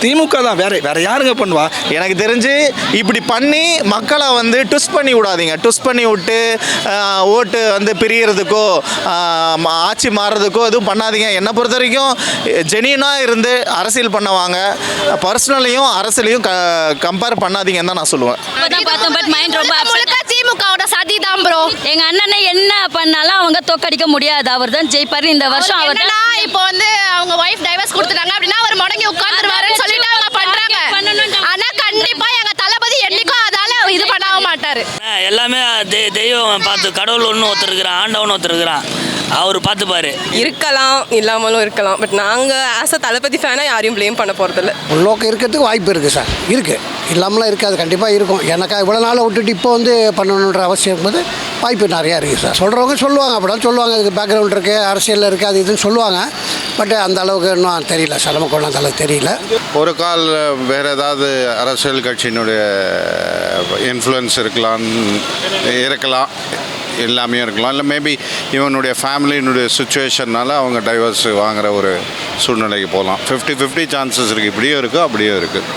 திமுக தான். வேற யாருங்க பண்ணுவா? எனக்கு தெரிஞ்சு இப்படி பண்ணி மக்களை வந்து ட்விஸ்ட் பண்ணி விடாதீங்க. ட்விஸ்ட் பண்ணி விட்டு ஓட்டு வந்து பிரியறதுக்கோ ஆட்சி மாறுறதுக்கோ எதுவும் பண்ணாதீங்க. என்னை பொறுத்த வரைக்கும் ஜெனியூனாக இருந்து அரசியல் பண்ணுவாங்க. பர்சனலையும் அரசியலையும் கம்பேர் பண்ணாதீங்கன்னு தான் நான் சொல்லுவேன். திமுகவோட சதி தான் ப்ரோ. எங்க அண்ணனை என்ன பண்ணாலும் அவங்க தோக்கடிக்க முடியாது. அவர் தான் ஜெயிப்பாரு இந்த வருஷம். அவர் தான். இப்போ வந்து அவங்க வைஃப் டைவர்ஸ் கொடுத்துட்டாங்க அப்படின்னா அவர் முடங்கி உட்கார்ந்துருவாருன்னு சொல்லிட்டு அவங்க பண்றாங்க. ஆனா கண்டிப்பா எங்க தளபதி என்னைக்கும் அதால இது பண்ணாம மாட்டாரு. எல்லாமே தெய்வம் பார்த்து, கடவுள் ஒன்று ஒருத்தர் இருக்கிறான், ஆண்டவன் ஒருத்தர் இருக்கிறான், அவர் பார்த்துப்பாரு. இருக்கலாம், இல்லாமலும் இருக்கலாம். பட் நாங்கள் ஆஸ் அ தளபதி ஃபேனாக யாரையும் ப்ளேம் பண்ண போகிறதில்ல. உள்நோக்கம் இருக்கிறதுக்கு வாய்ப்பு இருக்குது சார். இருக்குது, இல்லாமலாம் இருக்காது, கண்டிப்பாக இருக்கும். எனக்கா இவ்வளோ நாளை விட்டுட்டு இப்போ வந்து பண்ணணுன்ற அவசியம் இருக்கும்போது வாய்ப்பு நிறையா இருக்குது சார். சொல்கிறவங்க சொல்லுவாங்க, அப்படிலாம் சொல்லுவாங்க. அதுக்கு பேக்ரவுண்ட் இருக்குது, அரசியலில் இருக்குது, அது இதுன்னு சொல்லுவாங்க. பட் அந்த அளவுக்கு இன்னும் தெரியல சார், நமக்கு ஒன்றும் அந்த அளவுக்கு தெரியல. ஒரு கால் வேறு ஏதாவது அரசியல் கட்சியினுடைய இன்ஃப்ளூயன்ஸ் இருக்கலாம், எல்லாமே இருக்கலாம். இல்லை மேபி இவனுடைய ஃபேமிலியினுடைய சுச்சுவேஷன்னால அவங்க டைவர்ஸ் வாங்குகிற ஒரு சூழ்நிலைக்கு போகலாம். 50-50 சான்சஸ் இருக்குது. இப்படியும் இருக்குது, அப்படியும் இருக்குது.